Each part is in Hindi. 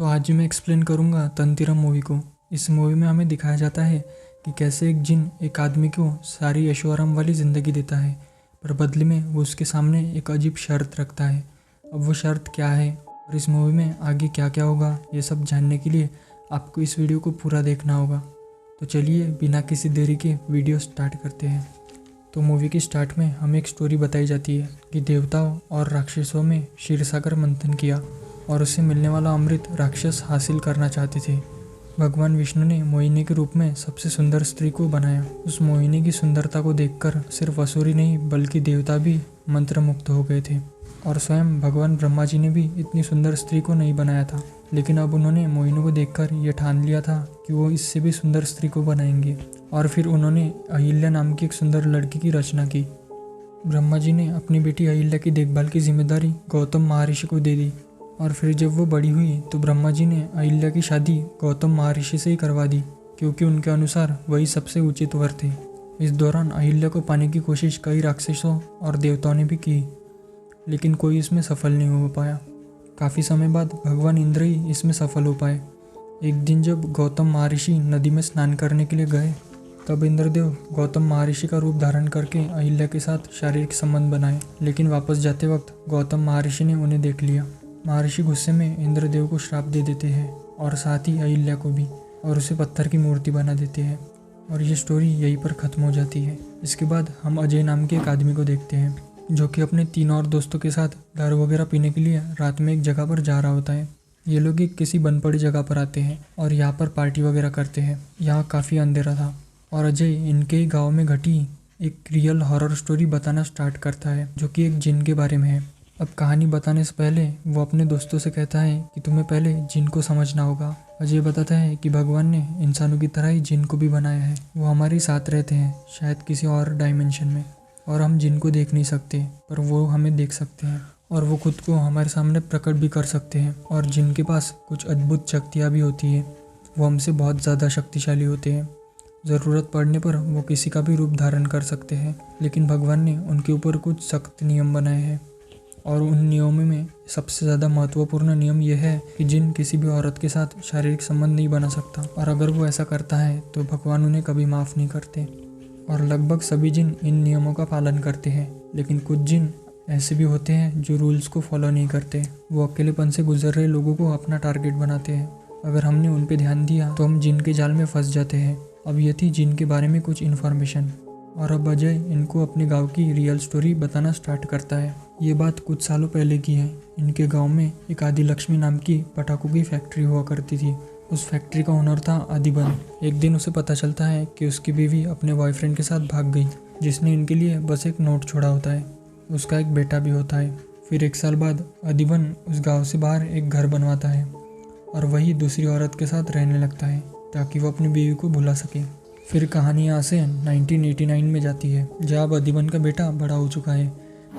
तो आज मैं एक्सप्लेन करूँगा तंतिरम मूवी को। इस मूवी में हमें दिखाया जाता है कि कैसे एक जिन एक आदमी को सारी ऐशो आराम वाली ज़िंदगी देता है, पर बदले में वो उसके सामने एक अजीब शर्त रखता है। अब वो शर्त क्या है और इस मूवी में आगे क्या क्या होगा, ये सब जानने के लिए आपको इस वीडियो को पूरा देखना होगा। तो चलिए बिना किसी देरी के वीडियो स्टार्ट करते हैं। तो मूवी के स्टार्ट में हमें एक स्टोरी बताई जाती है कि देवताओं और राक्षसों में क्षीरसागर मंथन किया और उससे मिलने वाला अमृत राक्षस हासिल करना चाहते थे। भगवान विष्णु ने मोहिनी के रूप में सबसे सुंदर स्त्री को बनाया। उस मोहिनी की सुंदरता को देखकर सिर्फ असुर ही नहीं बल्कि देवता भी मंत्रमुग्ध हो गए थे। और स्वयं भगवान ब्रह्मा जी ने भी इतनी सुंदर स्त्री को नहीं बनाया था, लेकिन अब उन्होंने मोहिनी को देखकर ये ठान लिया था कि वो इससे भी सुंदर स्त्री को बनाएंगे। और फिर उन्होंने अहिल्या नाम की एक सुंदर लड़की की रचना की। ब्रह्मा जी ने अपनी बेटी अहिल्या की देखभाल की जिम्मेदारी गौतम महर्षि को दे दी। और फिर जब वो बड़ी हुई तो ब्रह्मा जी ने अहिल्या की शादी गौतम महर्षि से ही करवा दी, क्योंकि उनके अनुसार वही सबसे उचित वर थे। इस दौरान अहिल्या को पाने की कोशिश कई राक्षसों और देवताओं ने भी की, लेकिन कोई इसमें सफल नहीं हो पाया। काफ़ी समय बाद भगवान इंद्र ही इसमें सफल हो पाए। एक दिन जब गौतम महर्षि नदी में स्नान करने के लिए गए, तब इंद्रदेव गौतम महर्षि का रूप धारण करके अहिल्या के साथ शारीरिक संबंध बनाए, लेकिन वापस जाते वक्त गौतम महर्षि ने उन्हें देख लिया। महर्षि गुस्से में इंद्रदेव को श्राप दे देते हैं और साथ ही अहिल्या को भी, और उसे पत्थर की मूर्ति बना देते हैं। और ये स्टोरी यहीं पर ख़त्म हो जाती है। इसके बाद हम अजय नाम के एक आदमी को देखते हैं, जो कि अपने 3 और दोस्तों के साथ दारू वगैरह पीने के लिए रात में एक जगह पर जा रहा होता है। ये लोग एक किसी बन पड़ी जगह पर आते हैं और यहाँ पर पार्टी वगैरह करते हैं। यहाँ काफ़ी अंधेरा था और अजय इनके ही गाँव में घटी एक रियल हॉरर स्टोरी बताना स्टार्ट करता है, जो कि एक जिन के बारे में है। अब कहानी बताने से पहले वो अपने दोस्तों से कहता है कि तुम्हें पहले जिन को समझना होगा। अजय बताता है कि भगवान ने इंसानों की तरह ही जिन को भी बनाया है। वो हमारे साथ रहते हैं, शायद किसी और डायमेंशन में, और हम जिन को देख नहीं सकते, पर वो हमें देख सकते हैं और वो खुद को हमारे सामने प्रकट भी कर सकते हैं। और जिनके पास कुछ अद्भुत शक्तियाँ भी होती है। वो हमसे बहुत ज़्यादा शक्तिशाली होते हैं। ज़रूरत पड़ने पर वो किसी का भी रूप धारण कर सकते हैं, लेकिन भगवान ने उनके ऊपर कुछ सख्त नियम बनाए हैं। और उन नियमों में सबसे ज़्यादा महत्वपूर्ण नियम यह है कि जिन किसी भी औरत के साथ शारीरिक संबंध नहीं बना सकता, और अगर वो ऐसा करता है तो भगवान उन्हें कभी माफ़ नहीं करते। और लगभग सभी जिन इन नियमों का पालन करते हैं, लेकिन कुछ जिन ऐसे भी होते हैं जो रूल्स को फॉलो नहीं करते। वो अकेलेपन से गुजर रहे लोगों को अपना टारगेट बनाते हैं। अगर हमने उन पर ध्यान दिया तो हम जिन के जाल में फंस जाते हैं। अब ये थी जिन के बारे में कुछ इन्फॉर्मेशन। और अब अजय इनको अपने गांव की रियल स्टोरी बताना स्टार्ट करता है। ये बात कुछ सालों पहले की है। इनके गांव में एक आदि लक्ष्मी नाम की पटाखों की फैक्ट्री हुआ करती थी। उस फैक्ट्री का ओनर था आदिबन। एक दिन उसे पता चलता है कि उसकी बीवी अपने बॉयफ्रेंड के साथ भाग गई, जिसने इनके लिए बस एक नोट छोड़ा होता है। उसका एक बेटा भी होता है। फिर 1 साल बाद आदिबन उस गाँव से बाहर एक घर बनवाता है और वही दूसरी औरत के साथ रहने लगता है, ताकि वो अपनी बीवी को भुला सके। फिर कहानी यहाँ से 1989 में जाती है, जब आदिबन का बेटा बड़ा हो चुका है,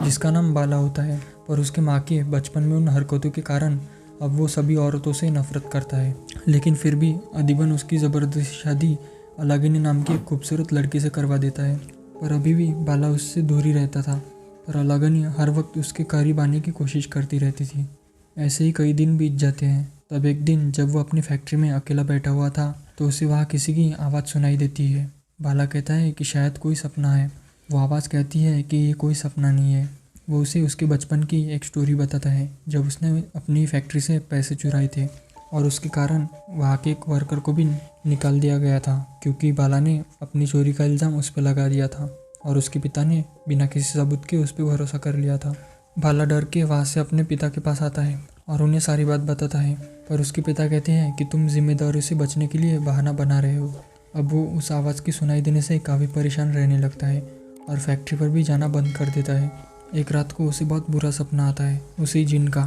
जिसका नाम बाला होता है। पर उसके माँ के बचपन में उन हरकतों के कारण अब वो सभी औरतों से नफरत करता है। लेकिन फिर भी आदिबन उसकी ज़बरदस्ती शादी अलागिनी नाम की एक खूबसूरत लड़की से करवा देता है। पर अभी भी बाला उससे दूर ही रहता था, पर अलागिनी हर वक्त उसके करीब आने की कोशिश करती रहती थी। ऐसे ही कई दिन बीत जाते हैं। तब एक दिन जब वो अपनी फैक्ट्री में अकेला बैठा हुआ था, तो उसे वहाँ किसी की आवाज़ सुनाई देती है। बाला कहता है कि शायद कोई सपना है। वो आवाज़ कहती है कि ये कोई सपना नहीं है। वो उसे उसके बचपन की एक स्टोरी बताता है, जब उसने अपनी फैक्ट्री से पैसे चुराए थे और उसके कारण वहाँ के एक वर्कर को भी निकाल दिया गया था, क्योंकि बाला ने अपनी चोरी का इल्ज़ाम उस पर लगा दिया था और उसके पिता ने बिना किसी सबूत के उस पर भरोसा कर लिया था। बाला डर के वहाँ से अपने पिता के पास आता है और उन्हें सारी बात बताता है, पर उसके पिता कहते हैं कि तुम जिम्मेदारी से बचने के लिए बहाना बना रहे हो। अब वो उस आवाज़ की सुनाई देने से काफ़ी परेशान रहने लगता है और फैक्ट्री पर भी जाना बंद कर देता है। एक रात को उसे बहुत बुरा सपना आता है, उसी जिन का।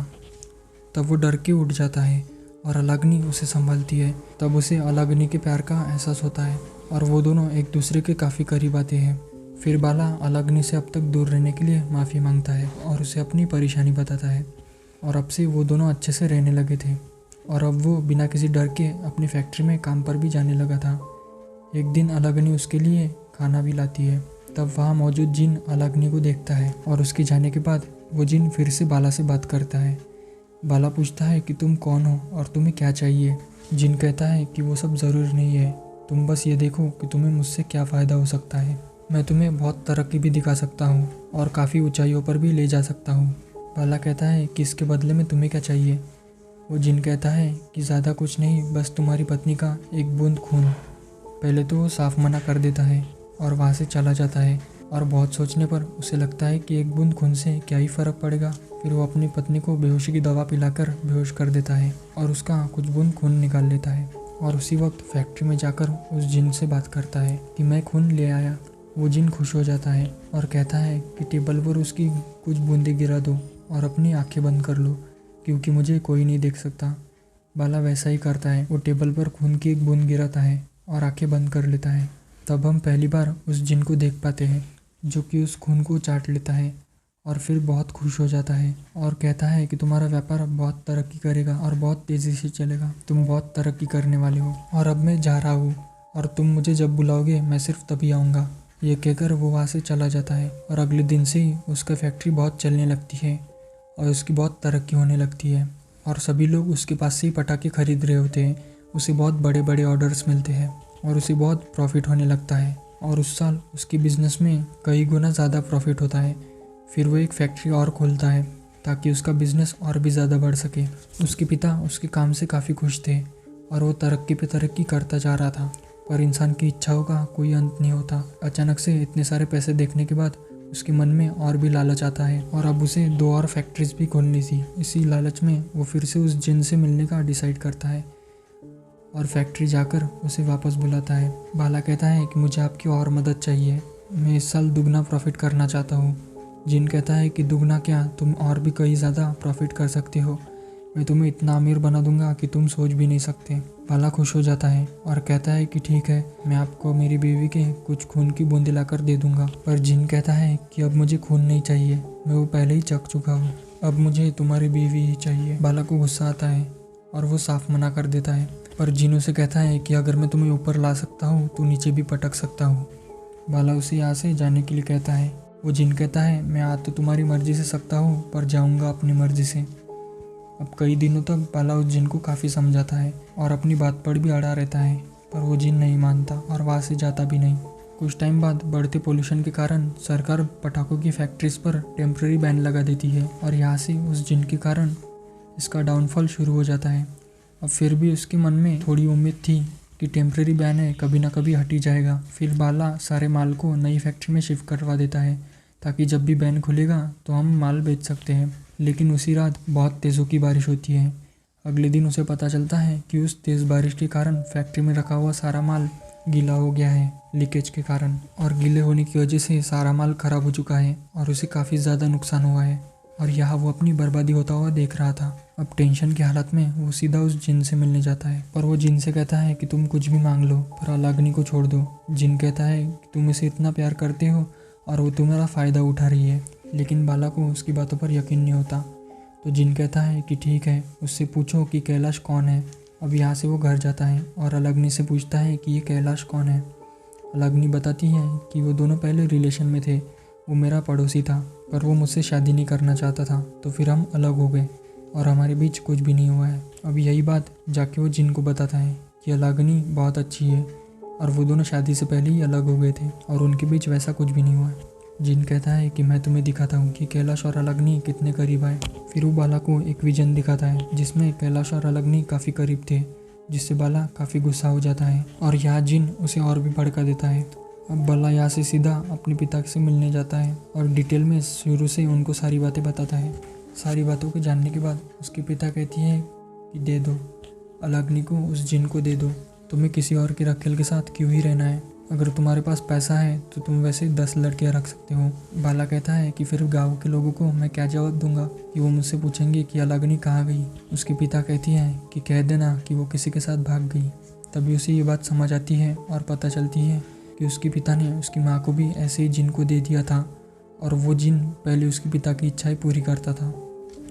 तब वो डर के उठ जाता है और अलागिनी उसे संभालती है। तब उसे अलागिनी के प्यार का एहसास होता है और वो दोनों एक दूसरे के काफ़ी करीब आते हैं। फिर बाला अलागिनी से अब तक दूर रहने के लिए माफ़ी मांगता है और उसे अपनी परेशानी बताता है। और अब से वो दोनों अच्छे से रहने लगे थे और अब वो बिना किसी डर के अपनी फैक्ट्री में काम पर भी जाने लगा था। एक दिन अलागिनी उसके लिए खाना भी लाती है। तब वहाँ मौजूद जिन अलागिनी को देखता है और उसके जाने के बाद वो जिन फिर से बाला से बात करता है। बाला पूछता है कि तुम कौन हो और तुम्हें क्या चाहिए। जिन कहता है कि वो सब ज़रूरी नहीं है, तुम बस ये देखो कि तुम्हें मुझसे क्या फ़ायदा हो सकता है। मैं तुम्हें बहुत तरक्की भी दिखा सकता हूँ और काफ़ी ऊंचाइयों पर भी ले जा सकता हूँ। बाला कहता है कि इसके बदले में तुम्हें क्या चाहिए। वो जिन कहता है कि ज़्यादा कुछ नहीं, बस तुम्हारी पत्नी का एक बूंद खून। पहले तो वो साफ मना कर देता है और वहाँ से चला जाता है और बहुत सोचने पर उसे लगता है कि एक बूंद खून से क्या ही फ़र्क पड़ेगा। फिर वो अपनी पत्नी को बेहोशी की दवा पिलाकर बेहोश कर देता है और उसका कुछ बूंद खून निकाल लेता है और उसी वक्त फैक्ट्री में जाकर उस जिन से बात करता है कि मैं खून ले आया। वो जिन खुश हो जाता है और कहता है कि टेबल पर उसकी कुछ बूंदें गिरा दो और अपनी आंखें बंद कर लो, क्योंकि मुझे कोई नहीं देख सकता। बाला वैसा ही करता है। वो टेबल पर खून की एक बूंद गिराता है और आंखें बंद कर लेता है। तब हम पहली बार उस जिन को देख पाते हैं, जो कि उस खून को चाट लेता है और फिर बहुत खुश हो जाता है और कहता है कि तुम्हारा व्यापार बहुत तरक्की करेगा और बहुत तेज़ी से चलेगा। तुम बहुत तरक्की करने वाले हो और अब मैं जा रहा हूँ और तुम मुझे जब बुलाओगे मैं सिर्फ तभी आऊँगा। ये कहकर वो वहाँ से चला जाता है और अगले दिन से ही उसका फैक्ट्री बहुत चलने लगती है और उसकी बहुत तरक्की होने लगती है और सभी लोग उसके पास से ही पटाखे खरीद रहे होते हैं। उसे बहुत बड़े बड़े ऑर्डर्स मिलते हैं और उसे बहुत प्रॉफिट होने लगता है और उस साल उसकी बिज़नेस में कई गुना ज़्यादा प्रॉफिट होता है। फिर वो एक फैक्ट्री और खोलता है ताकि उसका बिज़नेस और भी ज़्यादा बढ़ सके। उसके पिता उसके काम से काफ़ी खुश थे और वो तरक्की पे तरक्की करता जा रहा था, पर इंसान की इच्छाओं का कोई अंत नहीं होता। अचानक से इतने सारे पैसे देखने के बाद उसके मन में और भी लालच आता है और अब उसे 2 और फैक्ट्रीज भी खोलनी थी। इसी लालच में वो फिर से उस जिन से मिलने का डिसाइड करता है और फैक्ट्री जाकर उसे वापस बुलाता है। बाला कहता है कि मुझे आपकी और मदद चाहिए, मैं इस साल दुगना प्रॉफिट करना चाहता हूँ। जिन कहता है कि दुगना क्या, तुम और भी कई ज़्यादा प्रॉफिट कर सकते हो। मैं तुम्हें इतना अमीर बना दूंगा कि तुम सोच भी नहीं सकते। बाला खुश हो जाता है और कहता है कि ठीक है, मैं आपको मेरी बीवी के कुछ खून की बूंदें लाकर दे दूंगा। पर जिन कहता है कि अब मुझे खून नहीं चाहिए, मैं वो पहले ही चख चुका हूँ, अब मुझे तुम्हारी बीवी ही चाहिए। बाला को गुस्सा आता है और वो साफ मना कर देता है, पर जिन उसे कहता है कि अगर मैं तुम्हें ऊपर ला सकता हूँ तो नीचे भी पटक सकता हूँ। बाला उसे यहाँ से जाने के लिए कहता है। वो जिन कहता है मैं आ तो तुम्हारी मर्जी से सकता हूँ, पर जाऊँगा अपनी मर्जी से। अब कई दिनों तक बाला उस जिन को काफ़ी समझाता है और अपनी बात पर भी अड़ा रहता है, पर वो जिन नहीं मानता और वहाँ से जाता भी नहीं। कुछ टाइम बाद बढ़ते पोल्यूशन के कारण सरकार पटाखों की फैक्ट्रीज पर टेम्प्रेरी बैन लगा देती है और यहाँ से उस जिन के कारण इसका डाउनफॉल शुरू हो जाता है। अब फिर भी उसके मन में थोड़ी उम्मीद थी कि टेम्प्रेरी बैन है, कभी ना कभी हट ही जाएगा। फिर बाला सारे माल को नई फैक्ट्री में शिफ्ट करवा देता है ताकि जब भी बैन खुलेगा तो हम माल बेच सकते हैं। लेकिन उसी रात बहुत तेज़ों की बारिश होती है। अगले दिन उसे पता चलता है कि उस तेज़ बारिश के कारण फैक्ट्री में रखा हुआ सारा माल गीला हो गया है लीकेज के कारण, और गीले होने की वजह से सारा माल खराब हो चुका है और उसे काफ़ी ज़्यादा नुकसान हुआ है और यहाँ वो अपनी बर्बादी होता हुआ देख रहा था। अब टेंशन की हालत में वो सीधा उस जिन से मिलने जाता है, पर वो जिन से कहता है कि तुम कुछ भी मांग लो पर अलाग्नि को छोड़ दो। जिन कहता है कि तुम इसे इतना प्यार करते हो और वो तुम्हारा फ़ायदा उठा रही है, लेकिन बाला को उसकी बातों पर यकीन नहीं होता। तो जिन कहता है कि ठीक है, उससे पूछो कि कैलाश कौन है। अब यहाँ से वो घर जाता है और अलाग्नि से पूछता है कि ये कैलाश कौन है। अलाग्नि बताती है कि वो दोनों पहले रिलेशन में थे, वो मेरा पड़ोसी था पर वो मुझसे शादी नहीं करना चाहता था, तो फिर हम अलग हो गए और हमारे बीच कुछ भी नहीं हुआ है। अब यही बात जाके वो जिन को बताता है कि अलाग्नि बहुत अच्छी है और वो दोनों शादी से पहले ही अलग हो गए थे और उनके बीच वैसा कुछ भी नहीं हुआ है। जिन कहता है कि मैं तुम्हें दिखाता हूँ कि कैलाश और अलाग्नि कितने करीब आए। फिर वो बाला को एक विजन दिखाता है जिसमें कैलाश और अलाग्नि काफ़ी करीब थे, जिससे बाला काफ़ी गुस्सा हो जाता है और यहाँ जिन उसे और भी भड़का देता है। अब बाला यहाँ से सीधा अपने पिता से मिलने जाता है और डिटेल में शुरू से उनको सारी बातें बताता है। सारी बातों को जानने के बाद उसके पिता कहती है कि दे दो अलाग्नि को, उस जिन को दे दो, तुम्हें किसी और के रखेल के साथ क्यों ही रहना है। अगर तुम्हारे पास पैसा है तो तुम वैसे 10 लड़कियां रख सकते हो। बाला कहता है कि फिर गाँव के लोगों को मैं क्या जवाब दूंगा कि वो मुझसे पूछेंगे कि अलाग्नि कहाँ गई। उसके पिता कहती है कि कह देना कि वो किसी के साथ भाग गई। तभी उसे ये बात समझ आती है और पता चलती है कि उसके पिता ने उसकी माँ को भी ऐसे ही जिन को दे दिया था और वो जिन पहले उसके पिता की इच्छाएं पूरी करता था।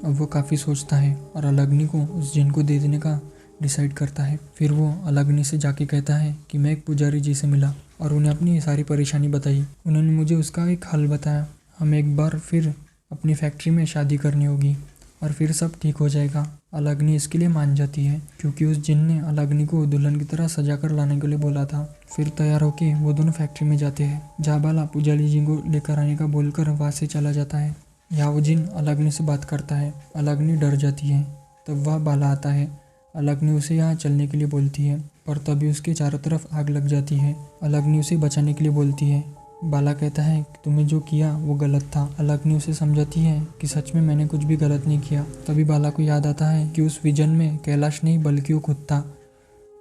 अब वो काफ़ी सोचता है और अलाग्नि को उस जिन को दे देने का डिसाइड करता है। फिर वो अलाग्नि से जाके कहता है कि मैं एक पुजारी जी से मिला और उन्हें अपनी सारी परेशानी बताई। उन्होंने मुझे उसका एक हल बताया, हमें एक बार फिर अपनी फैक्ट्री में शादी करनी होगी और फिर सब ठीक हो जाएगा। अलाग्नि इसके लिए मान जाती है क्योंकि उस जिन ने अलाग्नि को दुल्हन की तरह सजा कर लाने के लिए बोला था। फिर तैयार होके वो दोनों फैक्ट्री में जाते हैं जहाँ बाला पुजारी जी को लेकर आने का बोलकर वहाँ से चला जाता है। यहाँ वो जिन अलाग्नि से बात करता है। अलाग्नि डर जाती है। तब वह बाला आता है। अलाग्नि उसे यहाँ चलने के लिए बोलती है पर तभी उसके चारों तरफ आग लग जाती है। अलाग्नि उसे बचाने के लिए बोलती है। बाला कहता है कि तुमने जो किया वो गलत था। अलाग्नि उसे समझाती है कि सच में मैंने कुछ भी गलत नहीं किया। तभी बाला को याद आता है कि उस विजन में कैलाश नहीं बल्कि वो खुद था।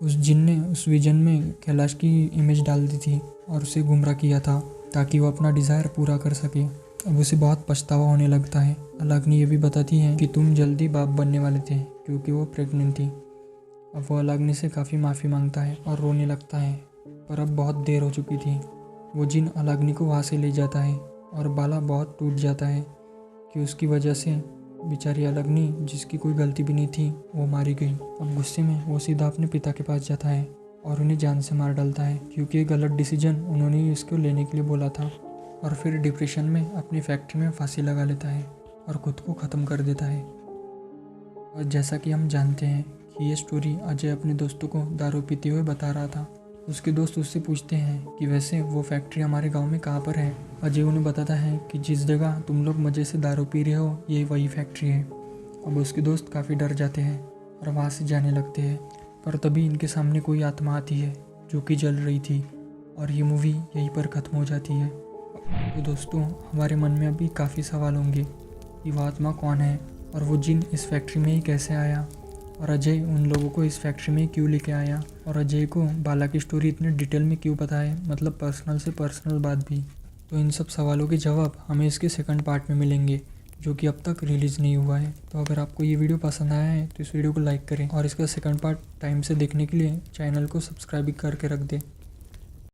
उस जिन ने उस विजन में कैलाश की इमेज डाल दी थी और उसे गुमराह किया था ताकि वो अपना डिज़ायर पूरा कर सके। अब उसे बहुत पछतावा होने लगता है। अलाग्नि ये भी बताती है कि तुम जल्दी बाप बनने वाले थे क्योंकि वो प्रेग्नेंट थी। अब वो अलाग्नि से काफ़ी माफ़ी मांगता है और रोने लगता है पर अब बहुत देर हो चुकी थी। वो जिन अलाग्नि को वहाँ से ले जाता है और बाला बहुत टूट जाता है कि उसकी वजह से बेचारी अलाग्नि जिसकी कोई गलती भी नहीं थी वो मारी गई। अब गुस्से में वो सीधा अपने पिता के पास जाता है और उन्हें जान से मार डालता है क्योंकि ये गलत डिसीजन उन्होंने ही इसको लेने के लिए बोला था। और फिर डिप्रेशन में अपनी फैक्ट्री में फांसी लगा लेता है और खुद को ख़त्म कर देता है। और जैसा कि हम जानते हैं कि ये स्टोरी अजय अपने दोस्तों को दारू पीते हुए बता रहा था। उसके दोस्त उससे पूछते हैं कि वैसे वो फैक्ट्री हमारे गांव में कहाँ पर है। अजय उन्हें बताता है कि जिस जगह तुम लोग मज़े से दारू पी रहे हो ये वही फैक्ट्री है। अब उसके दोस्त काफ़ी डर जाते हैं और वहाँ से जाने लगते हैं पर तभी इनके सामने कोई आत्मा आती है जो कि जल रही थी और ये मूवी यहीं पर ख़त्म हो जाती है। तो दोस्तों हमारे मन में अभी काफ़ी सवाल होंगे कि वो आत्मा कौन है और वो जिन इस फैक्ट्री में ही कैसे आया और अजय उन लोगों को इस फैक्ट्री में क्यों लेके आया और अजय को बाला की स्टोरी इतने डिटेल में क्यों पता है, मतलब पर्सनल से पर्सनल बात भी। तो इन सब सवालों के जवाब हमें इसके सेकंड पार्ट में मिलेंगे जो कि अब तक रिलीज़ नहीं हुआ है। तो अगर आपको ये वीडियो पसंद आया है तो इस वीडियो को लाइक करें और इसका सेकंड पार्ट टाइम से देखने के लिए चैनल को सब्सक्राइब करके रख दें।